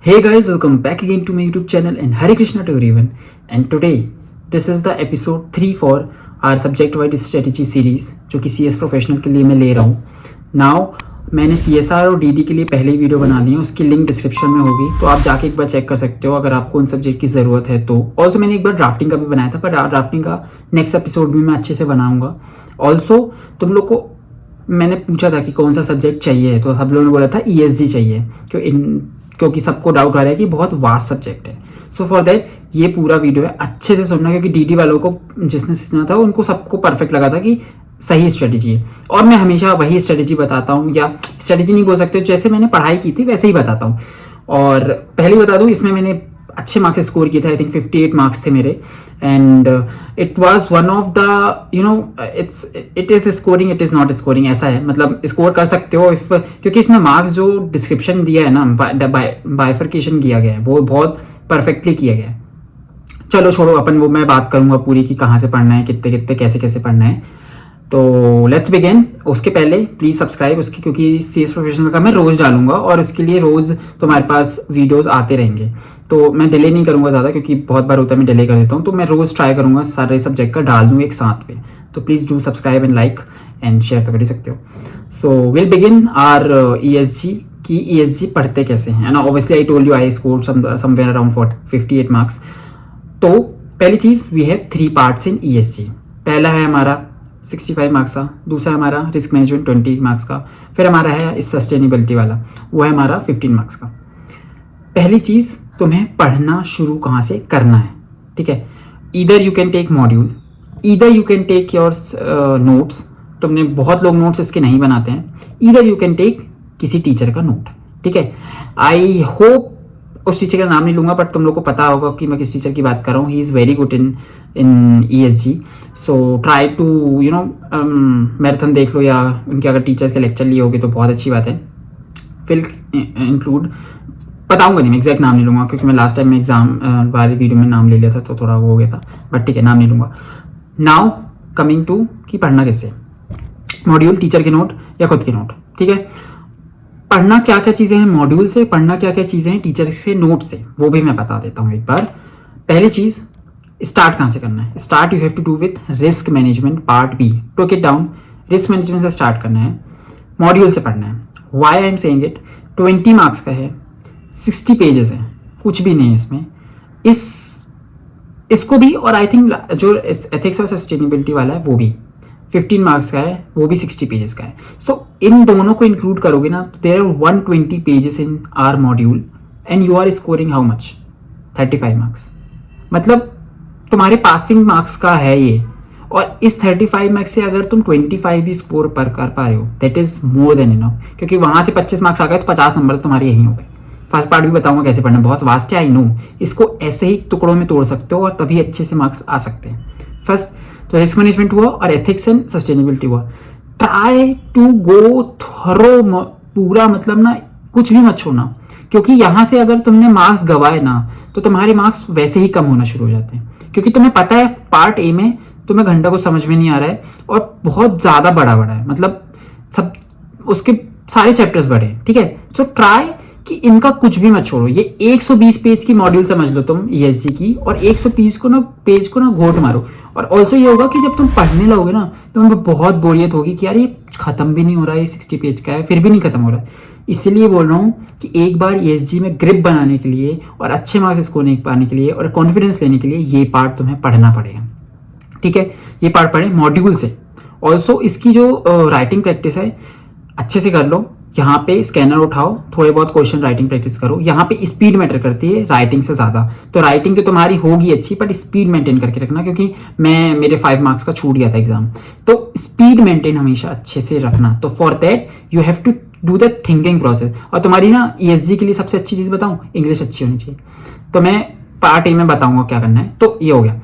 Hey guys, welcome back again to my YouTube channel and Hare Krishna to everyone. And today, this is the episode 3 for our subject wide strategy series जो कि CS professional के लिए मैं ले रहा हूँ. Now मैंने CSR और DD के लिए पहले ही वीडियो बना ली है, उसकी लिंक डिस्क्रिप्शन में होगी, तो आप जाके एक बार चेक कर सकते हो अगर आपको उन सब्जेक्ट की ज़रूरत है तो. ऑल्सो मैंने एक बार ड्राफ्टिंग का भी बनाया था, पर ड्राफ्टिंग का नेक्स्ट एपिसोड भी मैं अच्छे से बनाऊँगा. ऑल्सो तुम लोग को मैंने पूछा था कि कौन सा सब्जेक्ट चाहिए, तो सब लोगों ने बोला था ESG चाहिए क्योंकि सबको डाउट आ रहा है कि बहुत वास्ट सब्जेक्ट है. सो फॉर दैट ये पूरा वीडियो है, अच्छे से सुनना, क्योंकि DD वालों को जिसने सुना था उनको सबको परफेक्ट लगा था कि सही स्ट्रेटेजी है. और मैं हमेशा वही स्ट्रेटेजी बताता हूँ, या स्ट्रेटेजी नहीं बोल सकते, जैसे मैंने पढ़ाई की थी वैसे ही बताता हूँ. और पहले ही बता दूँ, इसमें मैंने अच्छे मार्क्स स्कोर किए थे. आई थिंक 58 मार्क्स थे मेरे. And it was one of the it is scoring, it is not scoring, ऐसा है. मतलब स्कोर कर सकते हो इफ, क्योंकि इसमें मार्क्स जो डिस्क्रिप्शन दिया है ना, बाइफर्केशन किया गया है, वो बहुत परफेक्टली किया गया है. चलो छोड़ो, अपन वो मैं बात करूंगा पूरी कि कहाँ से पढ़ना है, कितने कितने कैसे कैसे पढ़ना है. तो लेट्स बिगिन. उसके पहले प्लीज़ सब्सक्राइब उसकी, क्योंकि CS प्रोफेशनल का मैं रोज़ डालूंगा और इसके लिए रोज़ तुम्हारे पास वीडियोस आते रहेंगे. तो मैं डिले नहीं करूंगा ज़्यादा, क्योंकि बहुत बार होता है मैं डिले कर देता हूँ. तो मैं रोज़ ट्राई करूंगा सारे सब्जेक्ट का डाल दूँ एक साथ पे. तो please do subscribe and like and share तो कर ही सकते हो. So will begin our ESG की. ESG पढ़ते कैसे हैं ना. Obviously I told you I score somewhere around 58 marks. तो पहली चीज़, we have 3 parts in ESG. पहला है हमारा 65 मार्क्स का, दूसरा हमारा रिस्क मैनेजमेंट 20 मार्क्स का, फिर हमारा है इस सस्टेनेबिलिटी वाला, वो है हमारा 15 मार्क्स का. पहली चीज़, तुम्हें पढ़ना शुरू कहाँ से करना है, ठीक है. Either you can take module, either you can take your notes. तुमने बहुत लोग नोट्स इसके नहीं बनाते हैं. ईदर यू कैन टेक किसी टीचर का नोट, ठीक है. आई होप उस टीचर का नाम नहीं लूँगा, बट तुम लोग को पता होगा कि मैं किस टीचर की बात कर रहा हूँ. He is very good in ESG. So try to marathon देख लो, या उनके अगर टीचर्स के लेक्चर लिए होगे तो बहुत अच्छी बात है. फिल इंक्लूड बताऊंगा नहीं, मैं एग्जैक्ट नाम नहीं लूँगा, क्योंकि मैं लास्ट टाइम में एग्जाम वाले वीडियो में नाम ले लिया था, तो थोड़ा वो हो गया था. बट ठीक है, नाम नहीं लूँगा. नाउ कमिंग टू कि पढ़ना कैसे. मॉड्यूल, टीचर के नोट या खुद के नोट, ठीक है. पढ़ना क्या क्या चीज़ें हैं मॉड्यूल से, पढ़ना क्या क्या चीज़ें हैं टीचर से, नोट से, वो भी मैं बता देता हूँ एक बार. पहली चीज़, स्टार्ट कहाँ से करना है. Start you have to do with risk management part B. Talk it down. Risk management से स्टार्ट करना है, मॉड्यूल से पढ़ना है. Why I am saying it, 20 marks का है, 60 पेजेस हैं, कुछ भी नहीं है इसमें. इसको भी, और आई थिंक जो एथिक्स और सस्टेनेबिलिटी वाला है वो भी 15 मार्क्स का है, वो भी 60 पेजेस का है. सो इन दोनों को इंक्लूड करोगे ना, तो there are 120 pages in our module and you are scoring how much, 35 marks. मतलब तुम्हारे पासिंग मार्क्स का है ये. और इस 35 मार्क्स से अगर तुम 25 भी स्कोर कर पा रहे हो, that is more than enough. क्योंकि वहाँ से 25 मार्क्स आ गए तो 50 नंबर तुम्हारे यहीं हो गए. फर्स्ट पार्ट भी बताऊंगा कैसे पढ़ना, बहुत वास्ट है आई नो. इसको ऐसे ही टुकड़ों में तोड़ सकते हो और तभी अच्छे से मार्क्स आ सकते हैं. फर्स्ट तो रिस्क मैनेजमेंट हुआ और एथिक्स एंड सस्टेनेबिलिटी हुआ. ट्राई टू गो थरो पूरा, मतलब ना कुछ भी मत छोड़ना, क्योंकि यहाँ से अगर तुमने मार्क्स गवाए ना, तो तुम्हारे मार्क्स वैसे ही कम होना शुरू हो जाते हैं. क्योंकि तुम्हें पता है पार्ट A में तुम्हें घंटा को समझ में नहीं आ रहा है और बहुत ज़्यादा बड़ा है, मतलब सब उसके सारे चैप्टर्स बड़े हैं, ठीक है. सो ट्राई कि इनका कुछ भी मत छोड़ो. ये 120 पेज की मॉड्यूल समझ लो तुम ESG की, और 120 को ना पेज को ना घोट मारो. और ऑल्सो ये होगा कि जब तुम पढ़ने लगोगे ना, तो तुम्हें बहुत बोरियत होगी कि यार ये खत्म भी नहीं हो रहा है, 60 पेज का है, फिर भी नहीं खत्म हो रहा है. इसीलिए बोल रहा हूँ कि एक बार ESG में ग्रिप बनाने के लिए और अच्छे मार्क्स स्कोर पाने के लिए और कॉन्फिडेंस लेने के लिए ये पार्ट तुम्हें पढ़ना पड़ेगा, ठीक है. ये पार्ट पढ़े मॉड्यूल से. ऑल्सो इसकी जो राइटिंग प्रैक्टिस है अच्छे से कर लो. यहाँ पे स्कैनर उठाओ, थोड़े बहुत क्वेश्चन राइटिंग प्रैक्टिस करो. यहाँ पे स्पीड मैटर करती है राइटिंग से ज़्यादा. तो राइटिंग तो तुम्हारी होगी अच्छी, बट स्पीड मेंटेन करके रखना, क्योंकि मेरे 5 मार्क्स का छूट गया था एग्जाम. तो स्पीड मेंटेन हमेशा अच्छे से रखना. तो for that you have to do the thinking process. और तुम्हारी ना ESG के लिए सबसे अच्छी चीज़ बताऊँ, इंग्लिश अच्छी होनी चाहिए. तो मैं पार्ट A में बताऊँगा क्या करना है. तो ये हो गया.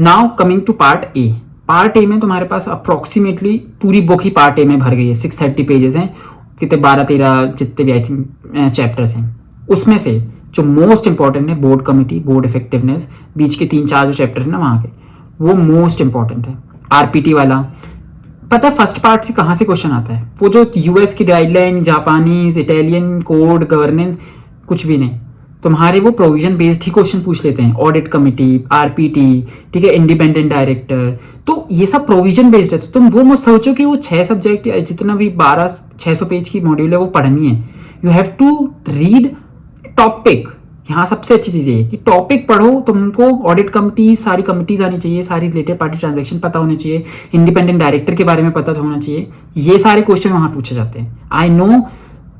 Now coming to part A. Part A में तुम्हारे पास अप्रॉक्सीमेटली पूरी बुक ही पार्ट A में भर गई है. 630 पेजेस हैं, कितने 12-13 जितने भी आई थिंक चैप्टर्स हैं. उसमें से जो मोस्ट इंपॉर्टेंट है, बोर्ड कमिटी, बोर्ड इफेक्टिवनेस, बीच के 3-4 जो चैप्टर है ना वहाँ के, वो मोस्ट इंपॉर्टेंट है. RPT वाला पता है फर्स्ट पार्ट से कहाँ से क्वेश्चन आता है, वो जो US की guideline, Japanese, Italian code, governance, कुछ भी नहीं. तुम्हारे वो प्रोविजन बेस्ड ही क्वेश्चन पूछ लेते हैं, ऑडिट कमिटी, आरपीटी, ठीक है, इंडिपेंडेंट डायरेक्टर, तो ये सब प्रोविजन बेस्ड है। तो तुम वो मत सोचो कि वो 6 सब्जेक्ट जितना भी 600 पेज की मॉड्यूल है वो पढ़नी है। You have to read topic. यहाँ सबसे अच्छी चीज़ ये है कि टॉपिक पढ़ो, तुमको ऑडिट कमिटी सारी कमिटीज आनी चाहिए, सारी रिलेटेड पार्टी ट्रांजैक्शन पता होने चाहिए, इंडिपेंडेंट डायरेक्टर के बारे में पता होना चाहिए। ये सारे क्वेश्चन वहाँ पूछे जाते हैं। आई नो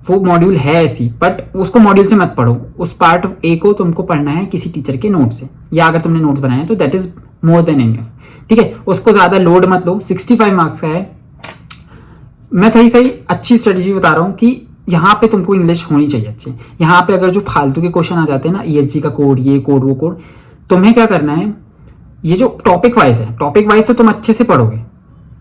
वो मॉड्यूल है ऐसी, बट उसको मॉड्यूल से मत पढ़ो, उस पार्ट ए को तुमको पढ़ना है किसी टीचर के नोट से, या अगर तुमने नोट्स बनाए तो that is more than enough, ठीक है। उसको ज़्यादा लोड मत लो, 65 मार्क्स का है। मैं सही अच्छी स्ट्रेटजी बता रहा हूँ कि यहाँ पे तुमको इंग्लिश होनी चाहिए अच्छी। यहाँ पे अगर जो फालतू के क्वेश्चन आ जाते हैं ना, ESG का कोड, ये कोड, वो कोड, तुम्हें क्या करना है, ये जो टॉपिक वाइज है, टॉपिक वाइज तो तुम अच्छे से पढ़ोगे,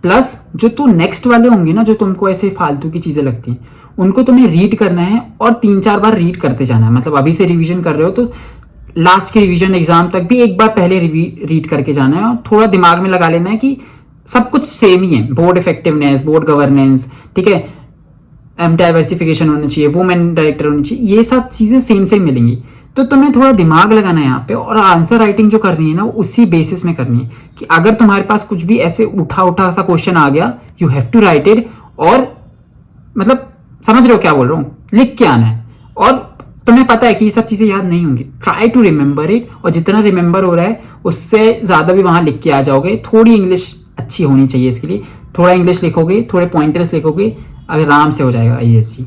प्लस जो तो नेक्स्ट वाले होंगे ना, जो तुमको ऐसे फालतू की चीज़ें लगती हैं, उनको तुम्हें रीड करना है और 3-4 बार रीड करते जाना है। मतलब अभी से रिवीजन कर रहे हो तो लास्ट की रिवीजन एग्जाम तक भी एक बार पहले रीड करके जाना है, और थोड़ा दिमाग में लगा लेना है कि सब कुछ सेम ही है। बोर्ड इफेक्टिवनेस, बोर्ड गवर्नेंस, ठीक है, डाइवर्सिफिकेशन होना चाहिए, वुमेन डायरेक्टर होनी चाहिए, ये सब चीज़ें सेम मिलेंगी। तो तुम्हें थोड़ा दिमाग लगाना है यहाँ पे, और आंसर राइटिंग जो करनी है ना, उसी बेसिस में करनी है कि अगर तुम्हारे पास कुछ भी ऐसे उठा सा क्वेश्चन आ गया, you have to write it, और मतलब समझ रहे हो क्या बोल रहा हूँ, लिख के आना है। और तुम्हें पता है कि ये सब चीज़ें याद नहीं होंगी, ट्राई टू रिमेंबर इट, और जितना रिमेंबर हो रहा है उससे ज़्यादा भी वहाँ लिख के आ जाओगे। थोड़ी इंग्लिश अच्छी होनी चाहिए इसके लिए, थोड़ा इंग्लिश लिखोगे, थोड़े पॉइंटर्स लिखोगे, आराम से हो जाएगा ESG।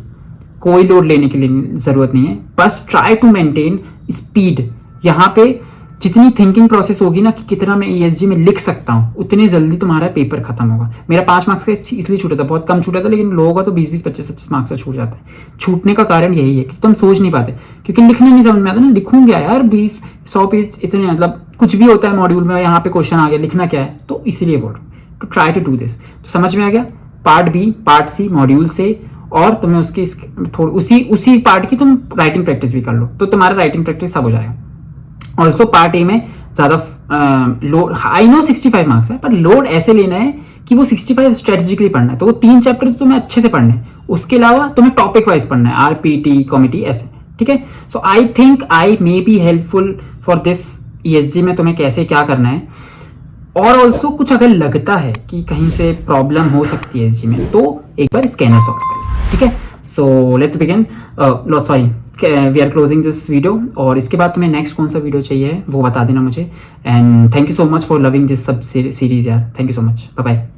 कोई लोड लेने की ज़रूरत नहीं है, बस ट्राई टू मेंटेन स्पीड। यहाँ पे जितनी थिंकिंग प्रोसेस होगी ना कि कितना मैं ESG में लिख सकता हूँ, उतनी जल्दी तुम्हारा पेपर खत्म होगा। मेरा 5 मार्क्स का इसलिए छूटा था, बहुत कम छूटा था, लेकिन लोगों का तो 20-20, 25-25 मार्क्स का छूट जाता है। छूटने का कारण यही है कि तुम सोच नहीं पाते, क्योंकि लिखने नहीं समझ में आता ना, लिखूंगा यार 20-100 पेज, इतने मतलब कुछ भी होता है मॉड्यूल में, यहाँ पे क्वेश्चन आ गया, लिखना क्या है, तो इसीलिए बोल रहा हूँ to try to do this. तो समझ में आ गया, part B, part C module से, और तुम्हें उसकी थोड़ी उसी पार्ट की तुम राइटिंग प्रैक्टिस भी कर लो, तो तुम्हारा राइटिंग प्रैक्टिस सब हो जाएगा। ऑल्सो पार्ट ए में ज़्यादा लोड, आई नो 65 मार्क्स है, पर लोड ऐसे लेना है कि वो 65 स्ट्रेटेजिकली पढ़ना है, तो वो 3 चैप्टर तो तुम्हें अच्छे से पढ़ने हैं, उसके अलावा तुम्हें टॉपिक वाइज पढ़ना है, RPT कमिटी ऐसे, ठीक है। So I think I may be helpful for this ESG में तुम्हें कैसे क्या करना है। और ऑल्सो कुछ अगर लगता है कि कहीं से प्रॉब्लम हो सकती है ESG में, तो एक बार स्कैनर सॉल्व करें, ठीक है। So let's begin, sorry, we are closing this video, और इसके बाद तुम्हें नेक्स्ट कौन सा वीडियो चाहिए वो बता देना मुझे। And thank you so much for loving this sub series यार, thank you so much, bye bye.